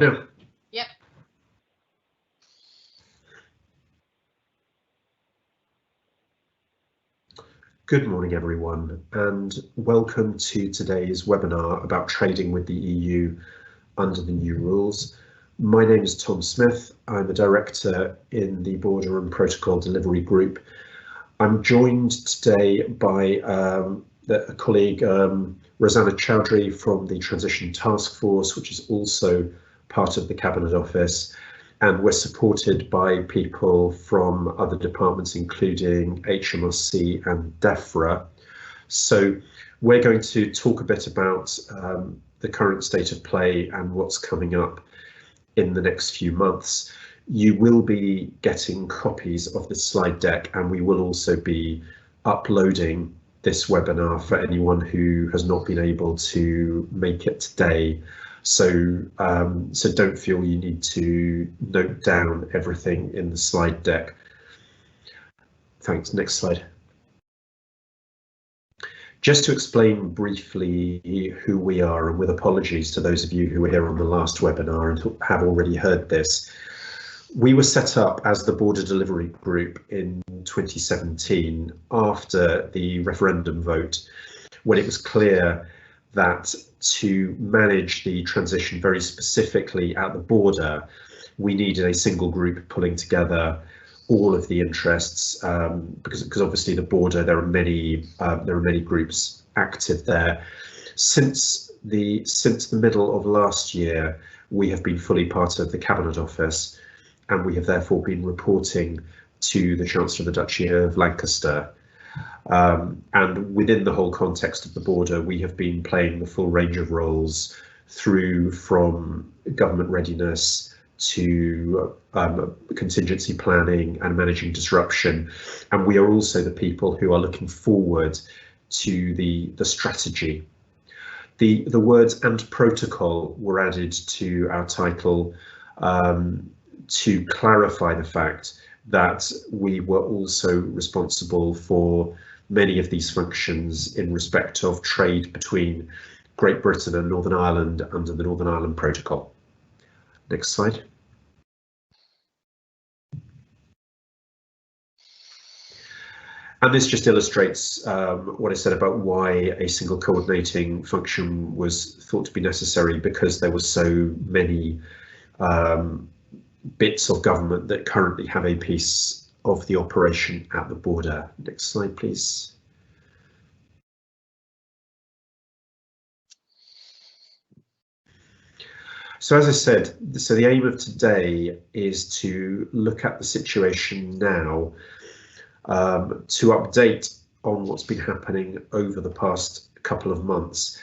No. Yep. Good morning, everyone, and welcome to today's webinar about trading with the EU under the new rules. My name is Tom Smith. I'm a director in the Border and Protocol Delivery Group. I'm joined today by a colleague, Rosanna Chowdhury from the Transition Task Force, which is also part of the Cabinet Office. And we're supported by people from other departments, including HMRC and DEFRA. So we're going to talk a bit about the current state of play and what's coming up in the next few months. You will be getting copies of the slide deck, and we will also be uploading this webinar for anyone who has not been able to make it today. So don't feel you need to note down everything in the slide deck. Thanks. Next slide. Just to explain briefly who we are, and with apologies to those of you who were here on the last webinar and have already heard this, we were set up as the Border Delivery Group in 2017 after the referendum vote, when it was clear that to manage the transition very specifically at the border, we needed a single group pulling together all of the interests, because obviously the border, there are many groups active there. Since the middle of last year, we have been fully part of the Cabinet Office, and we have therefore been reporting to the Chancellor of the Duchy of Lancaster. And within the whole context of the border, we have been playing the full range of roles, through from government readiness to contingency planning and managing disruption. And we are also the people who are looking forward to the strategy. The words "and protocol" were added to our title to clarify the fact that we were also responsible for many of these functions in respect of trade between Great Britain and Northern Ireland under the Northern Ireland Protocol. Next slide. And this just illustrates what I said about why a single coordinating function was thought to be necessary, because there were so many bits of government that currently have a piece of the operation at the border. Next slide, please. So as I said, the aim of today is to look at the situation now, to update on what's been happening over the past couple of months,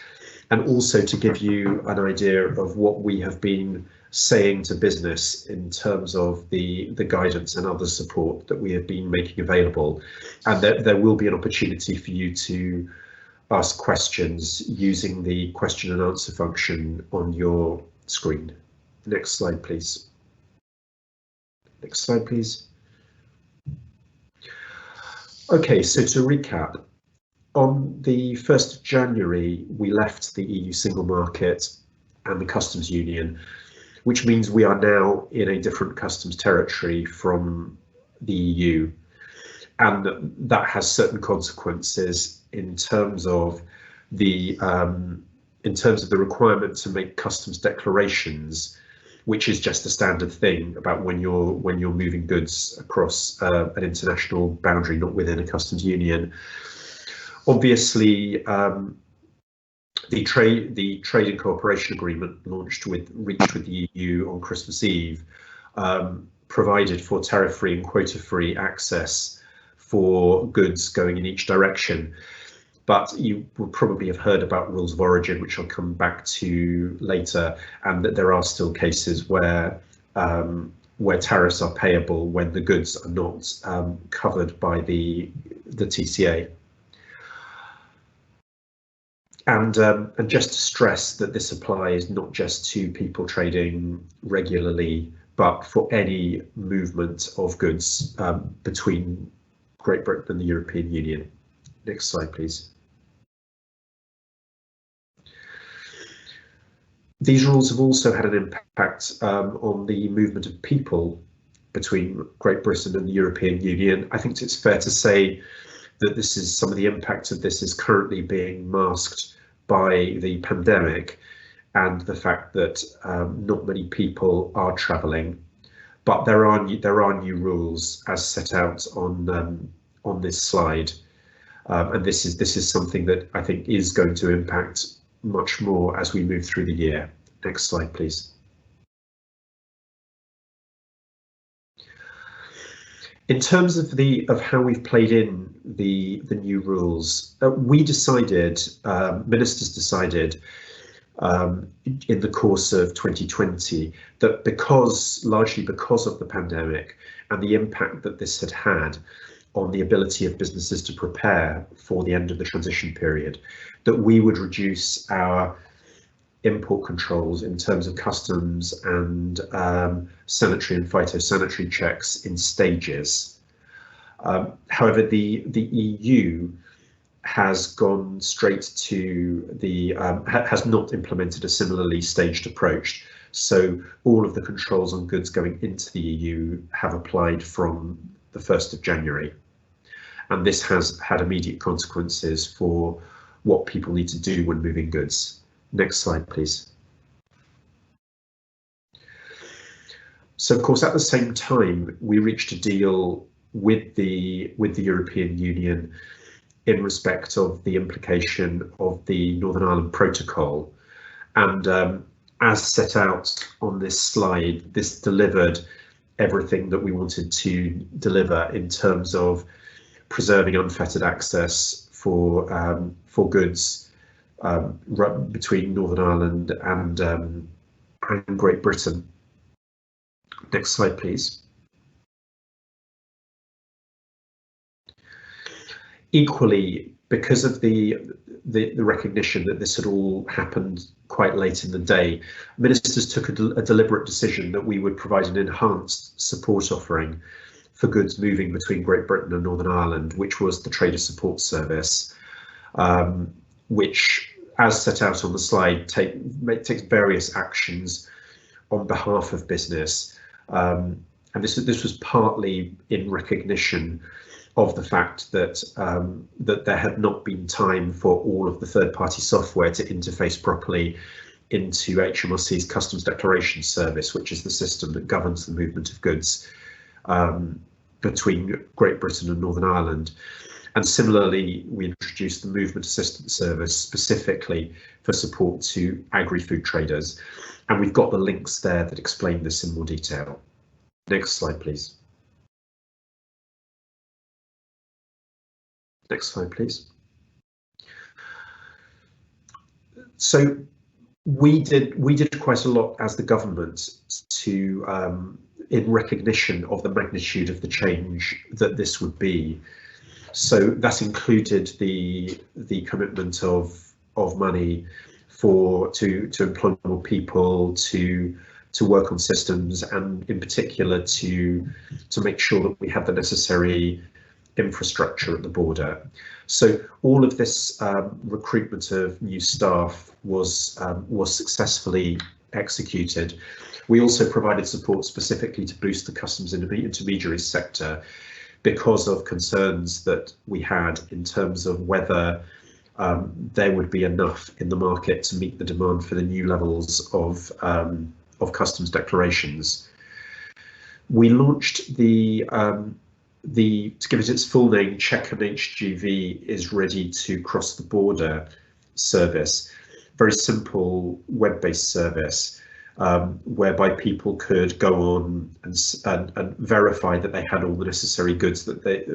and also to give you an idea of what we have been saying to business in terms of the guidance and other support that we have been making available. And there will be an opportunity for you to ask questions using the question and answer function on your screen. Next slide, please. Next slide, please. Okay, so to recap, on the 1st of January, we left the EU single market and the customs union, which means we are now in a different customs territory from the EU. And that has certain consequences in terms of the requirement to make customs declarations, which is just a standard thing about when you're moving goods across an international boundary, not within a customs union. Obviously, the trade and cooperation agreement reached with the EU on Christmas Eve provided for tariff-free and quota-free access for goods going in each direction. But you will probably have heard about rules of origin, which I'll come back to later, and that there are still cases where tariffs are payable when the goods are not covered by the TCA. And just to stress that this applies not just to people trading regularly, but for any movement of goods between Great Britain and the European Union. Next slide, please. These rules have also had an impact on the movement of people between Great Britain and the European Union. I think it's fair to say that this is some of the impact of this is currently being masked by the pandemic and the fact that not many people are travelling. But there are new rules as set out on this slide, and this is something that I think is going to impact much more as we move through the year. Next slide, please. In terms of how we've played in the new rules, we decided, ministers decided in the course of 2020 that largely because of the pandemic and the impact that this had had on the ability of businesses to prepare for the end of the transition period, that we would reduce our import controls in terms of customs and sanitary and phytosanitary checks in stages. However, the EU has gone straight to the has not implemented a similarly staged approach. So all of the controls on goods going into the EU have applied from the 1st of January. And this has had immediate consequences for what people need to do when moving goods. Next slide, please. So of course, at the same time, we reached a deal with the European Union in respect of the implication of the Northern Ireland Protocol. And as set out on this slide, this delivered everything that we wanted to deliver in terms of preserving unfettered access for goods between Northern Ireland and Great Britain. Next slide, please. Equally, because of the recognition that this had all happened quite late in the day, ministers took a deliberate decision that we would provide an enhanced support offering for goods moving between Great Britain and Northern Ireland, which was the Trader Support Service, which, as set out on the slide, takes various actions on behalf of business. And this was partly in recognition of the fact that that there had not been time for all of the third-party software to interface properly into HMRC's Customs Declaration Service, which is the system that governs the movement of goods between Great Britain and Northern Ireland. And similarly, we introduced the Movement Assistance Service specifically for support to agri-food traders. And we've got the links there that explain this in more detail. Next slide, please. Next slide, please. So we did quite a lot as the government to in recognition of the magnitude of the change that this would be. So that included the commitment of money to employ more people, to work on systems, and in particular to make sure that we had the necessary infrastructure at the border. So all of this recruitment of new staff was successfully executed. We also provided support specifically to boost the customs intermediaries sector because of concerns that we had in terms of whether there would be enough in the market to meet the demand for the new levels of customs declarations. We launched to give it its full name, Check and HGV is Ready to Cross the Border service. Very simple web-based service whereby people could go on and verify that they had all the necessary goods, that they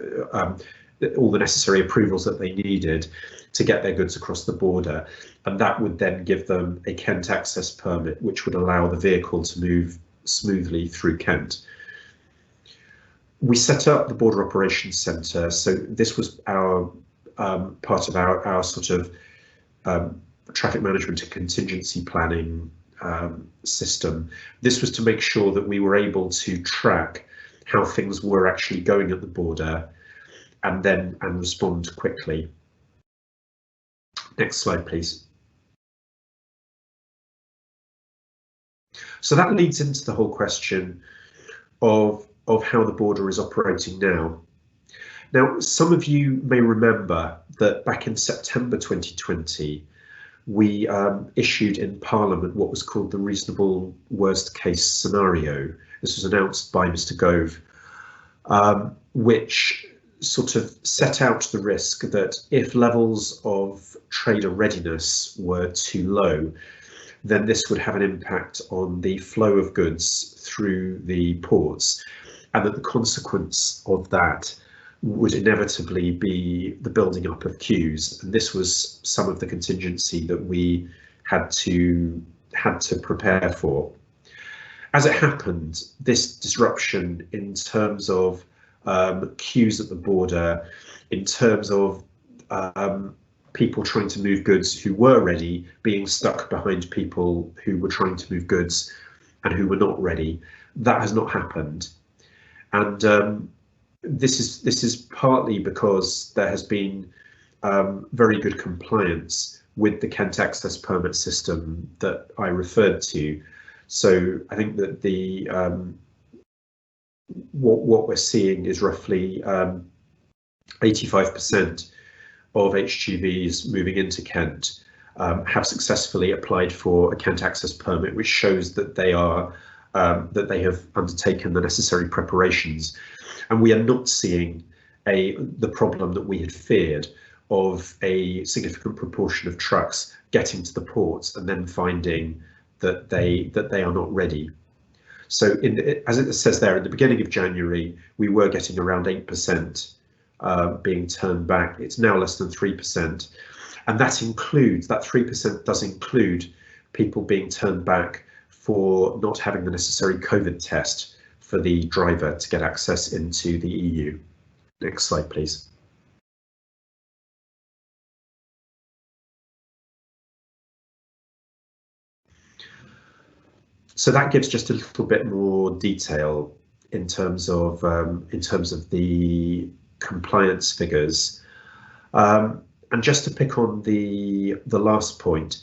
all the necessary approvals that they needed to get their goods across the border, and that would then give them a Kent access permit, which would allow the vehicle to move smoothly through Kent. We set up the Border Operations Centre, so this was our part of our sort of traffic management and contingency planning system. This was to make sure that we were able to track how things were actually going at the border and respond quickly. Next slide, please. So that leads into the whole question of how the border is operating now. Now, some of you may remember that back in September 2020, we issued in Parliament what was called the reasonable worst case scenario. This was announced by Mr. Gove, which sort of set out the risk that if levels of trader readiness were too low, then this would have an impact on the flow of goods through the ports, and that the consequence of that would inevitably be the building up of queues. And this was some of the contingency that we had to prepare for. As it happened, this disruption in terms of queues at the border, in terms of people trying to move goods who were ready, being stuck behind people who were trying to move goods and who were not ready, that has not happened. And this is partly because there has been very good compliance with the Kent Access Permit system that I referred to. So I think that the what we're seeing is roughly 85% of HGVs moving into Kent have successfully applied for a Kent Access Permit, which shows that they are that they have undertaken the necessary preparations. And we are not seeing the problem that we had feared of a significant proportion of trucks getting to the ports and then finding that they are not ready. So as it says there, at the beginning of January, we were getting around 8% being turned back. It's now less than 3%. And that 3% does include people being turned back for not having the necessary COVID test for the driver to get access into the EU. Next slide, please. So that gives just a little bit more detail in terms of the compliance figures. And just to pick on the last point,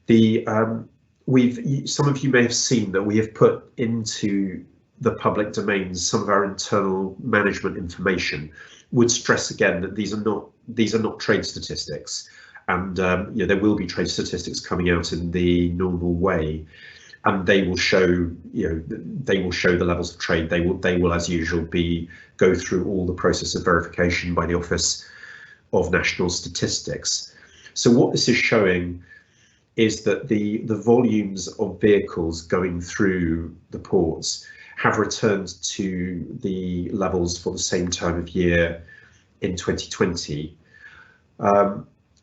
some of you may have seen that we have put into the public domains some of our internal management information. Would stress again that these are not trade statistics, and there will be trade statistics coming out in the normal way, and they will show the levels of trade. They will as usual go through all the process of verification by the Office of National Statistics. So what this is showing is that the volumes of vehicles going through the ports have returned to the levels for the same time of year in 2020.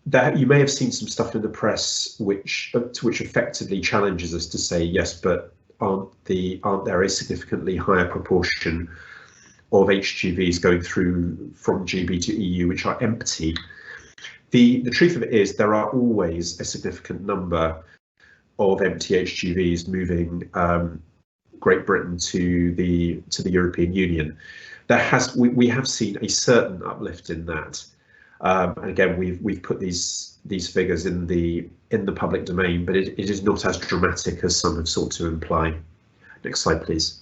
That you may have seen some stuff in the press which effectively challenges us to say, yes, but aren't there a significantly higher proportion of HGVs going through from GB to EU which are empty? The truth of it is there are always a significant number of empty HGVs moving Great Britain to the European Union. We have seen a certain uplift in that. And again, we've put these figures in the public domain, but it is not as dramatic as some have sought to imply. Next slide, please.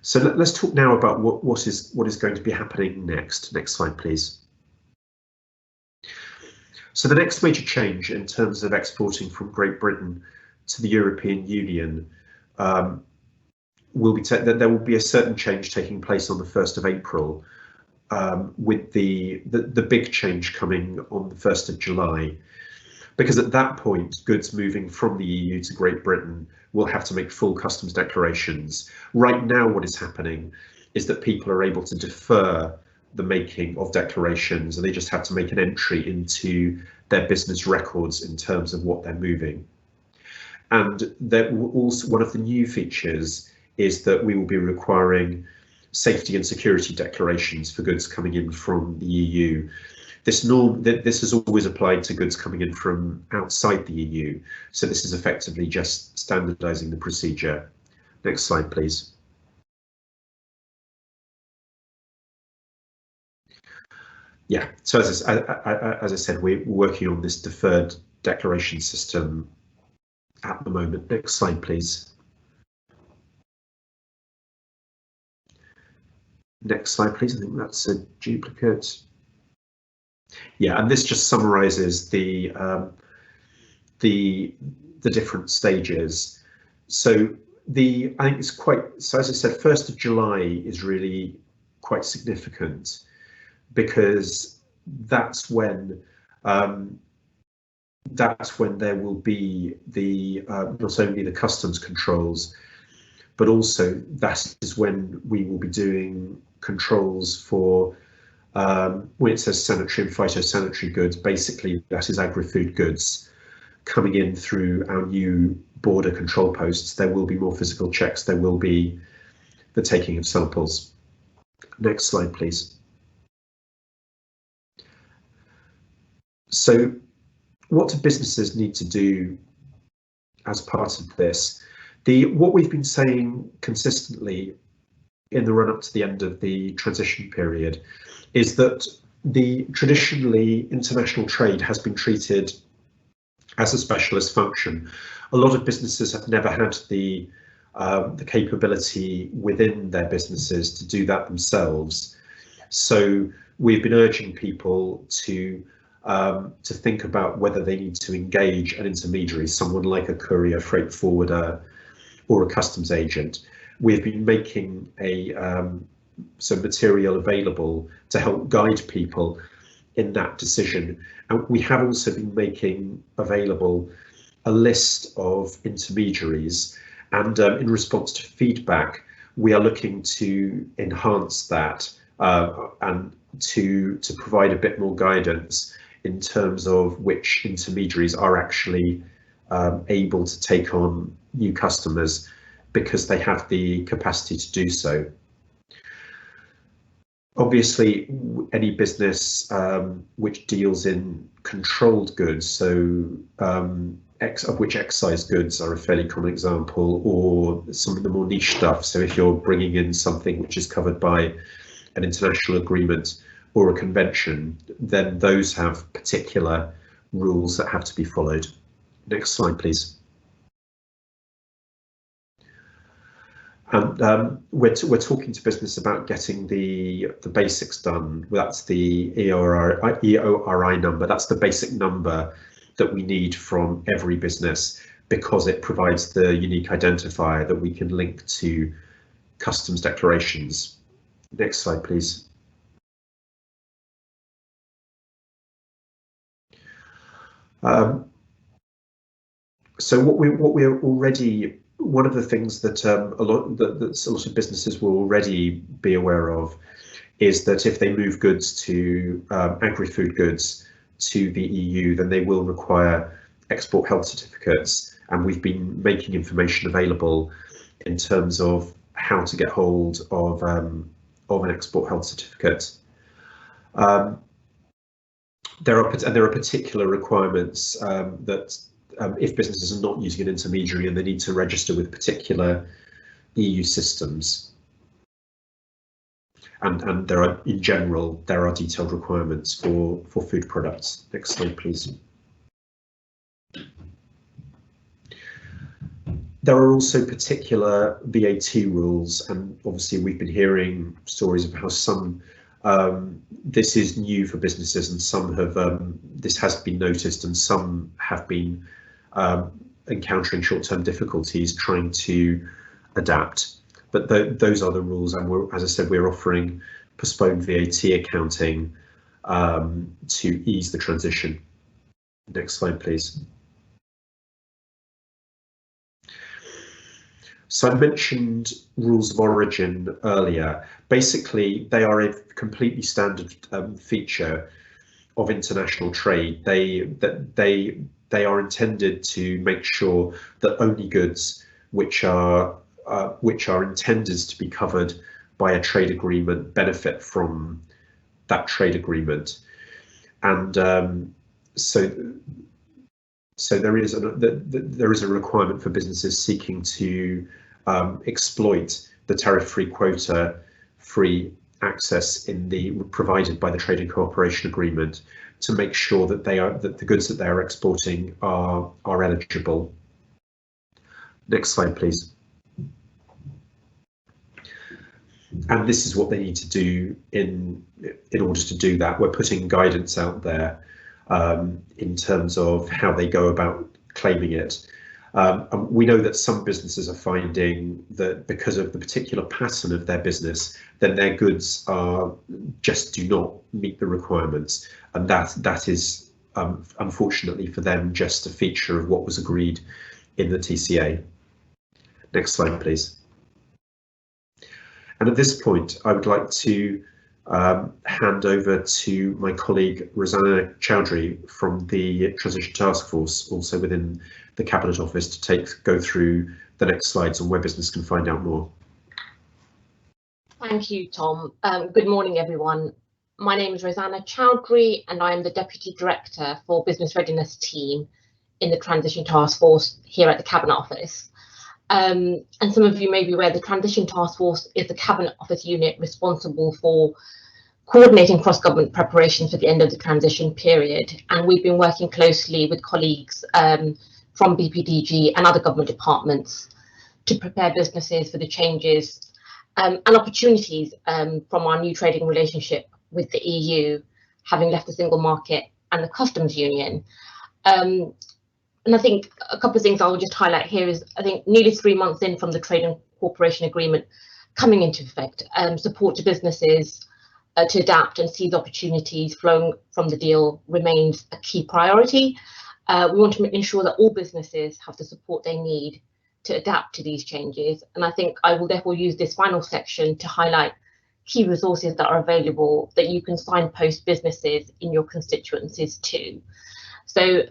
So let's talk now about what is going to be happening next. Next slide, please. So the next major change in terms of exporting from Great Britain to the European Union will be that there will be a certain change taking place on the 1st of April, with the big change coming on the 1st of July, because at that point goods moving from the EU to Great Britain will have to make full customs declarations. Right now what is happening is that people are able to defer the making of declarations, and they just have to make an entry into their business records in terms of what they're moving. And there also, one of the new features is that we will be requiring safety and security declarations for goods coming in from the EU. This has always applied to goods coming in from outside the EU, so this is effectively just standardising the procedure. Next slide, please. Yeah, so as I said, we're working on this deferred declaration system at the moment. Next slide, please. Next slide, please. I think that's a duplicate. Yeah, and this just summarizes the different stages. So I think it's quite, so as I said, 1st of July is really quite significant, because that's when there will be the not only the customs controls, but also that is when we will be doing controls for when it says sanitary and phytosanitary goods. Basically, that is agri-food goods coming in through our new border control posts. There will be more physical checks. There will be the taking of samples. Next slide, please. So what do businesses need to do as part of this? What we've been saying consistently in the run up to the end of the transition period is that traditionally international trade has been treated as a specialist function. A lot of businesses have never had the capability within their businesses to do that themselves. So we've been urging people to think about whether they need to engage an intermediary, someone like a courier, freight forwarder, or a customs agent. We've been making some material available to help guide people in that decision. And we have also been making available a list of intermediaries, and in response to feedback, we are looking to enhance that and to provide a bit more guidance in terms of which intermediaries are actually able to take on new customers because they have the capacity to do so. Obviously, any business which deals in controlled goods, so of which excise goods are a fairly common example, or some of the more niche stuff. So if you're bringing in something which is covered by an international agreement or a convention, then those have particular rules that have to be followed. Next slide, please. And we're talking to business about getting the basics done. That's the EORI number. That's the basic number that we need from every business, because it provides the unique identifier that we can link to customs declarations. Next slide, please. So one of the things that a lot of businesses will already be aware of is that if they move goods to agri-food goods to the EU, then they will require export health certificates, and we've been making information available in terms of how to get hold of an export health certificate. There are particular requirements that if businesses are not using an intermediary and they need to register with particular EU systems. And there are, in general, detailed requirements for food products. Next slide, please. There are also particular VAT rules, and obviously we've been hearing stories of how some this is new for businesses, and some have this has been noticed, and some have been encountering short-term difficulties trying to adapt. But those are the rules, and as I said, we're offering postponed VAT accounting to ease the transition. Next slide, please. So I mentioned rules of origin earlier. Basically, they are a completely standard feature of international trade. They are intended to make sure that only goods which are intended to be covered by a trade agreement benefit from that trade agreement. And so there is a requirement for businesses seeking to exploit the tariff-free, quota-free access provided by the Trading Cooperation Agreement to make sure that the goods that they are exporting are eligible. Next slide, please. And this is what they need to do in order to do that. We're putting guidance out there in terms of how they go about claiming it. And we know that some businesses are finding that because of the particular pattern of their business, then their goods just do not meet the requirements, and that is unfortunately for them just a feature of what was agreed in the TCA. Next slide, please. And at this point, I would like to hand over to my colleague Rosanna Chowdhury from the Transition Task Force, also within the Cabinet Office, to go through the next slides on where business can find out more. Thank you, Tom. Good morning, everyone. My name is Rosanna Chowdhury, and I am the Deputy Director for Business Readiness Team in the Transition Task Force here at the Cabinet Office. And some of you may be aware the Transition Task Force is the Cabinet Office unit responsible for coordinating cross-government preparations for the end of the transition period. And we've been working closely with colleagues from BPDG and other government departments to prepare businesses for the changes and opportunities from our new trading relationship with the EU, having left the single market and the customs union. And I think a couple of things I'll just highlight here is, I think nearly 3 months in from the Trading Cooperation Agreement coming into effect, support to businesses to adapt and seize opportunities flowing from the deal remains a key priority. We want to ensure that all businesses have the support they need to adapt to these changes. And I think I will therefore use this final section to highlight key resources that are available that you can signpost businesses in your constituencies to. So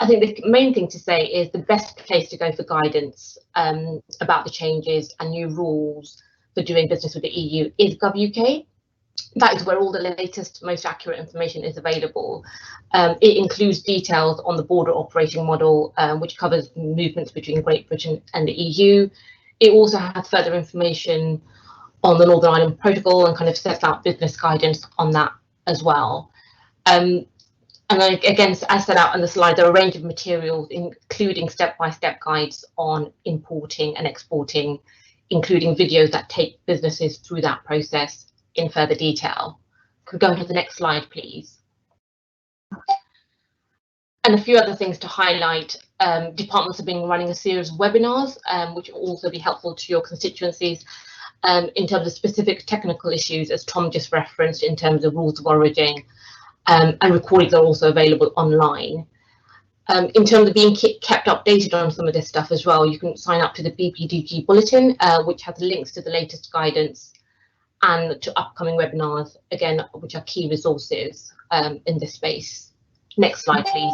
I think the main thing to say is the best place to go for guidance about the changes and new rules for doing business with the EU is GovUK. That is where all the latest, most accurate information is available. It includes details on the border operating model, which covers movements between Great Britain and the EU. It also has further information on the Northern Ireland Protocol and kind of sets out business guidance on that as well. And then again, as set out on the slide, there are a range of materials, including step-by-step guides on importing and exporting, including videos that take businesses through that process in further detail. Could we go to the next slide, please? And a few other things to highlight. Departments have been running a series of webinars, which will also be helpful to your constituencies in terms of specific technical issues, as Tom just referenced, in terms of rules of origin. And recordings are also available online. In terms of being kept updated on some of this stuff as well, you can sign up to the BPDG bulletin, which has links to the latest guidance and to upcoming webinars, again, which are key resources in this space. Next slide, please.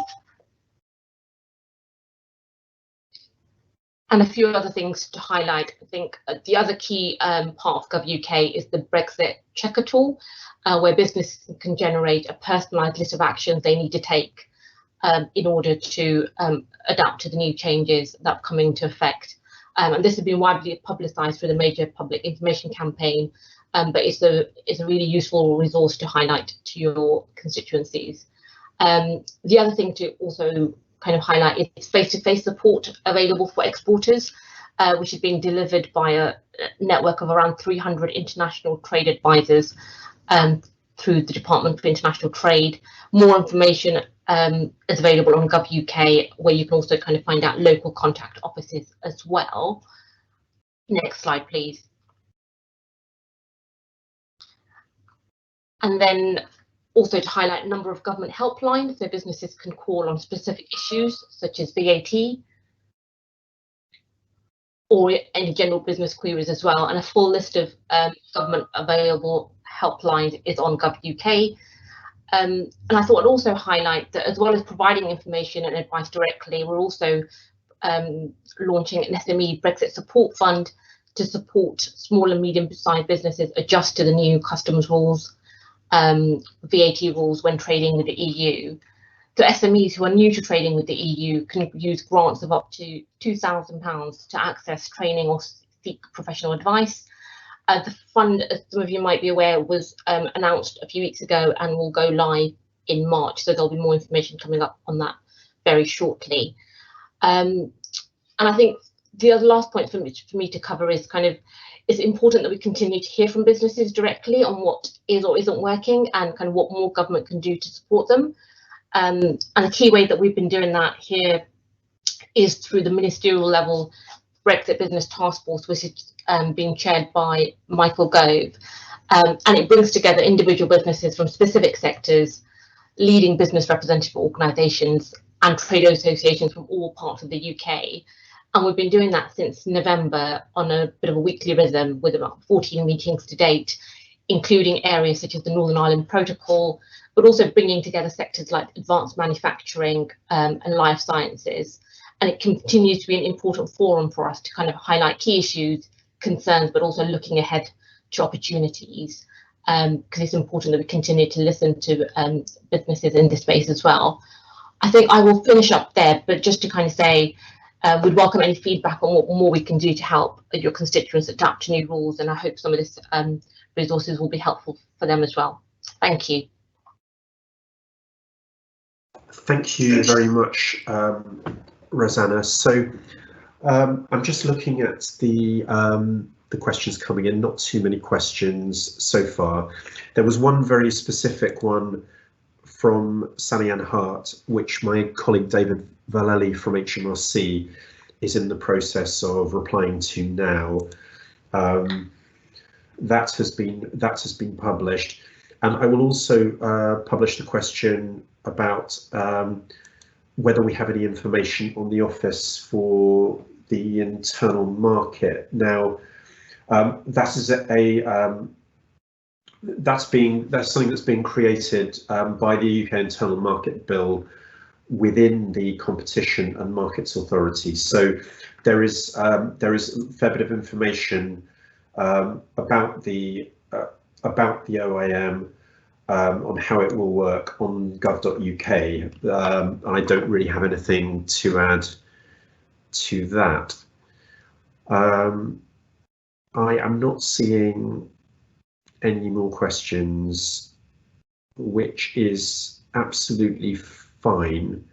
And a few other things to highlight. I think the other key part of GovUK is the Brexit checker tool, where businesses can generate a personalised list of actions they need to take in order to adapt to the new changes that are coming into effect. And this has been widely publicised through the major public information campaign, but it's a really useful resource to highlight to your constituencies. The other thing to also kind of highlight is face-to-face support available for exporters, which is being delivered by a network of around 300 international trade advisors through the Department for International Trade. More information is available on GovUK, where you can also kind of find out local contact offices as well. Next slide, please. And then also to highlight a number of government helplines, so businesses can call on specific issues such as VAT or any general business queries as well. And a full list of government available helplines is on GovUK. And I thought I'd also highlight that as well as providing information and advice directly, we're also launching an SME Brexit support fund to support small and medium-sized businesses adjust to the new customs rules, VAT rules when trading with the EU. So SMEs who are new to trading with the EU can use grants of up to £2,000 to access training or seek professional advice. The fund, as some of you might be aware, was announced a few weeks ago and will go live in March, so there'll be more information coming up on that very shortly. And I think the other last point for me to cover is it's important that we continue to hear from businesses directly on what is or isn't working and kind of what more government can do to support them. And the key way that we've been doing that here is through the ministerial level Brexit Business Task Force, which is being chaired by Michael Gove. And it brings together individual businesses from specific sectors, leading business representative organisations and trade associations from all parts of the UK. And we've been doing that since November on a bit of a weekly rhythm with about 14 meetings to date, including areas such as the Northern Ireland Protocol, but also bringing together sectors like advanced manufacturing and life sciences. And it continues to be an important forum for us to kind of highlight key issues, concerns, but also looking ahead to opportunities, because it's important that we continue to listen to businesses in this space as well. I think I will finish up there, but just to kind of say, we'd welcome any feedback on what more we can do to help your constituents adapt to new rules, and I hope some of this resources will be helpful for them as well. Thank you. Thank you very much, Rosanna. So I'm just looking at the questions coming in. Not too many questions so far. There was one very specific one from Sally Ann Hart, which my colleague David Vallely from HMRC is in the process of replying to now. That has been published, and I will also publish the question about whether we have any information on the Office for the Internal Market. Now, that is that's something that's being created by the UK Internal Market Bill within the Competition and Markets Authority. So there is a fair bit of information about the OIM. On how it will work on gov.uk. I don't really have anything to add to that. I am not seeing any more questions, which is absolutely fine.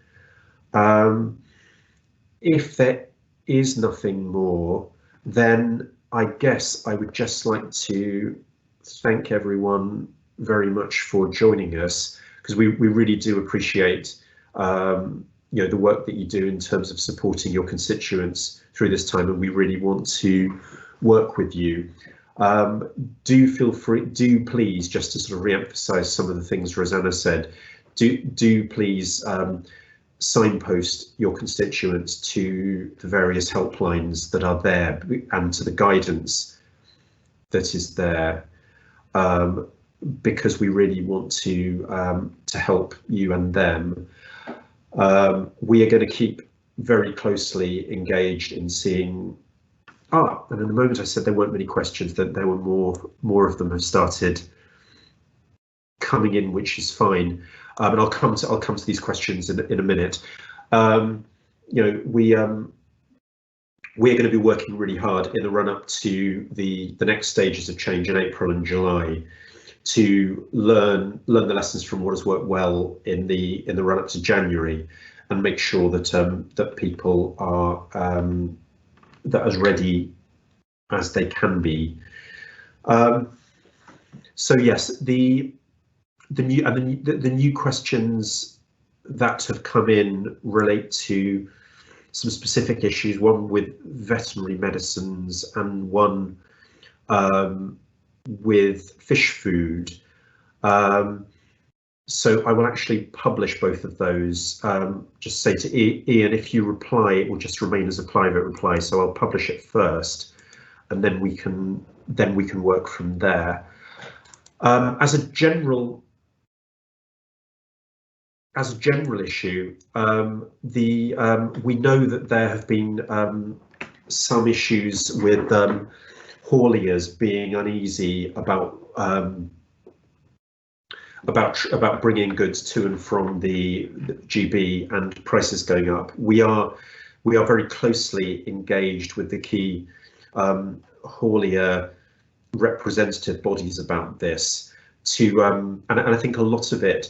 If there is nothing more, then I guess I would just like to thank everyone very much for joining us, because we really do appreciate the work that you do in terms of supporting your constituents through this time, and we really want to work with you. Do feel free, do please, just to sort of re-emphasize some of the things Rosanna said, do please signpost your constituents to the various helplines that are there and to the guidance that is there. Because we really want to help you and them. We are going to keep very closely engaged in seeing. And in the moment I said there weren't many questions, that there were more of them have started coming in, which is fine. And I'll come to these questions in a minute. We're going to be working really hard in the run up to the next stages of change in April and July, to learn the lessons from what has worked well in the run up to January, and make sure that that people are that as ready as they can be. So yes, the new questions that have come in relate to some specific issues. One with veterinary medicines and one with fish food. So I will actually publish both of those. Just say to Ian, if you reply, it will just remain as a private reply. So I'll publish it first, and then we can work from there. As a general issue, we know that there have been some issues with hauliers being uneasy about bringing goods to and from the GB and prices going up. We are very closely engaged with the key haulier representative bodies about this to, and I think a lot of it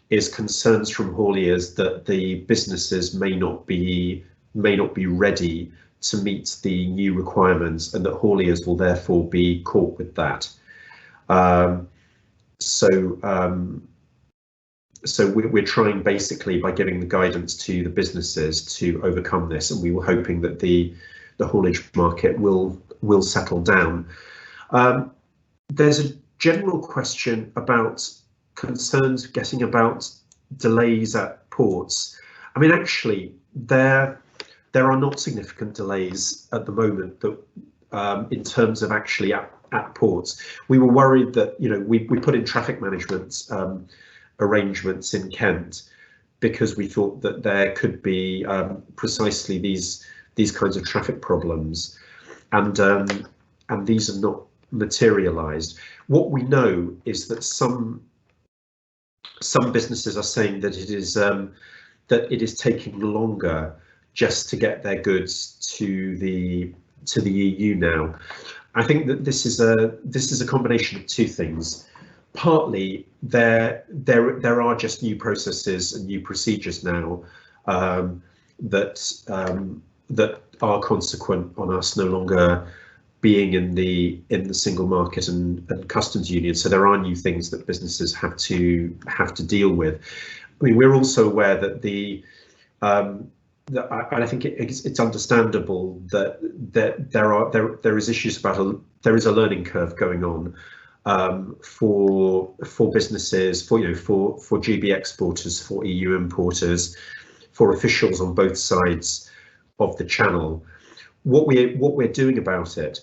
is concerns from hauliers that the businesses may not be ready to meet the new requirements, and that hauliers will therefore be caught with that. So we're trying basically by giving the guidance to the businesses to overcome this, and we were hoping that the haulage market will settle down. There's a general question about concerns getting about delays at ports. I mean, actually, there are not significant delays at the moment that in terms of actually at ports. We were worried that, you know, we put in traffic management arrangements in Kent because we thought that there could be precisely these kinds of traffic problems, and these are not materialized. What we know is that some businesses are saying that it is taking longer just to get their goods to the EU now. I think that this is a combination of two things. Partly there are just new processes and new procedures now that are consequent on us no longer being in the single market and customs union. So there are new things that businesses have to deal with. I mean, we're also aware that and I think it's understandable that there is issues about there is a learning curve going on for businesses, for GB exporters, for EU importers, for officials on both sides of the channel. What we're doing about it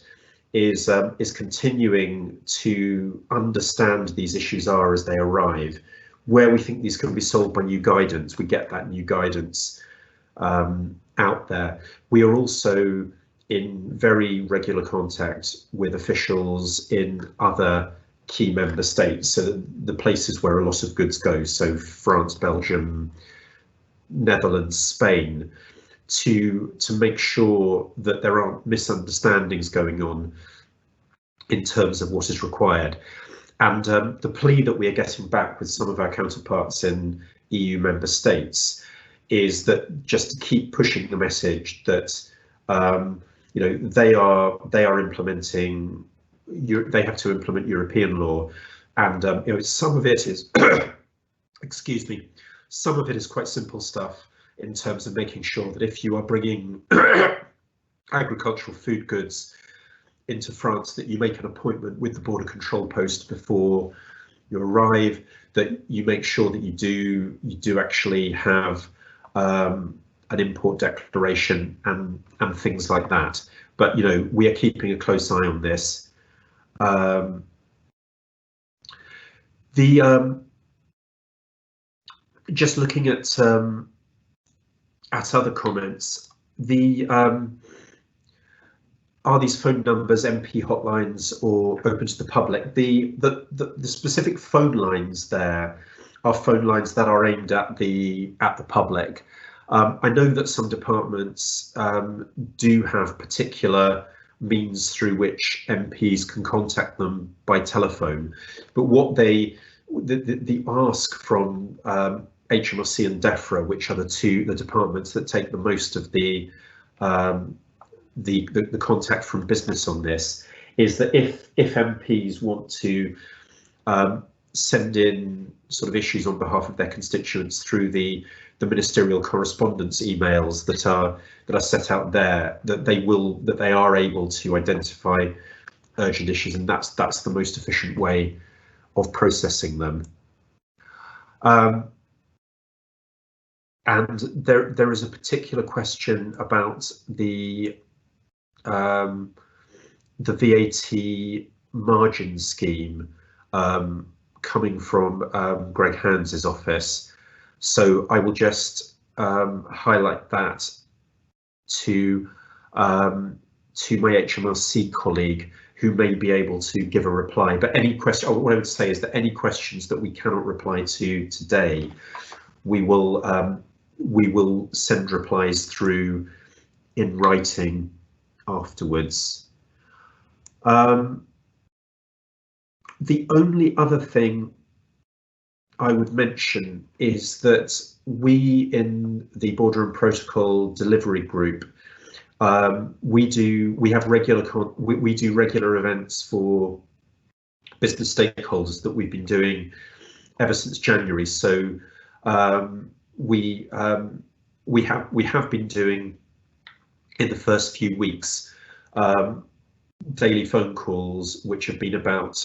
is continuing to understand these issues are as they arrive. Where we think these can be solved by new guidance, we get that new guidance out there. We are also in very regular contact with officials in other key member states, so the places where a lot of goods go, so France, Belgium, Netherlands, Spain, to make sure that there aren't misunderstandings going on in terms of what is required. And the plea that we are getting back with some of our counterparts in EU member states is that just to keep pushing the message that they are implementing, they have to implement European law, and some of it is excuse me, some of it is quite simple stuff in terms of making sure that if you are bringing agricultural food goods into France, that you make an appointment with the border control post before you arrive, that you make sure that you do actually have an import declaration and things like that. But we are keeping a close eye on this. Just looking at other comments, are these phone numbers MP hotlines or open to the public? The specific phone lines there are phone lines that are aimed at the public. I know that some departments do have particular means through which MPs can contact them by telephone, but what the ask from HMRC and DEFRA, which are the departments that take the most of the contact from business on this, is that if MPs want to send in sort of issues on behalf of their constituents through the ministerial correspondence emails that are set out there, that they are able to identify urgent issues, and that's the most efficient way of processing them. And there is a particular question about the VAT margin scheme coming from Greg Hans's office. So I will just highlight that to my HMRC colleague, who may be able to give a reply. But any question, what I would say is that any questions that we cannot reply to today, we will send replies through in writing afterwards. The only other thing I would mention is that we in the Boardroom Protocol Delivery Group, we do regular events for business stakeholders that we've been doing ever since January. So we have been doing, in the first few weeks, daily phone calls which have been about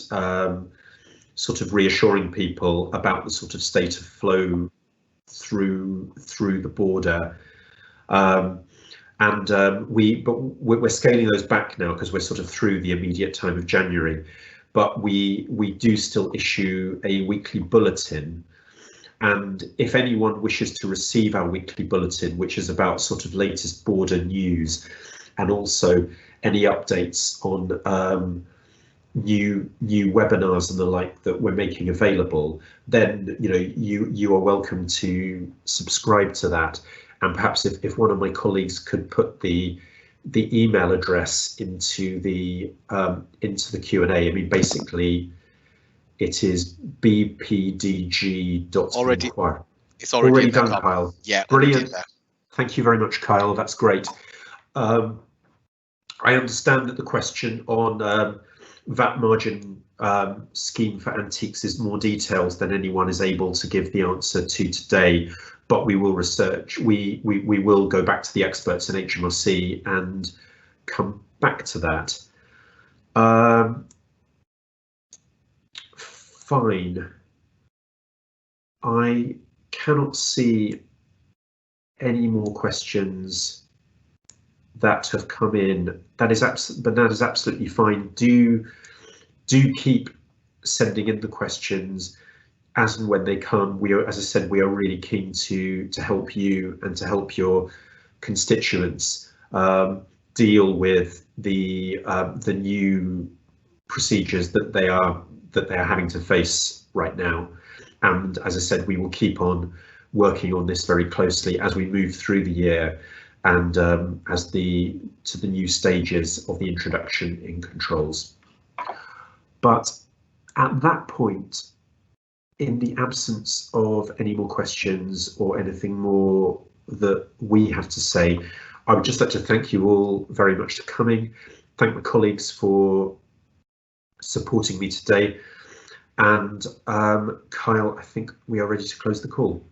sort of reassuring people about the sort of state of flow through the border, we're scaling those back now because we're sort of through the immediate time of January, but we do still issue a weekly bulletin, and if anyone wishes to receive our weekly bulletin, which is about sort of latest border news and also any updates on new webinars and the like that we're making available, then you are welcome to subscribe to that. And perhaps if one of my colleagues could put the email address into the Q&A. I mean, basically it is bpdg.inquire. It's already done, Kyle. Yeah, brilliant. Thank you very much, Kyle. That's great. I understand that the question on VAT margin scheme for antiques is more details than anyone is able to give the answer to today, but we will research. We will go back to the experts in HMRC and come back to that. Fine. I cannot see any more questions that have come in. That is absolutely fine. Do keep sending in the questions as and when they come. We are, as I said, we are really keen to help you and to help your constituents deal with the new procedures that they are having to face right now. And as I said, we will keep on working on this very closely as we move through the year and to the new stages of the introduction in controls. But at that point, in the absence of any more questions or anything more that we have to say, I would just like to thank you all very much for coming. Thank my colleagues for supporting me today. And Kyle, I think we are ready to close the call.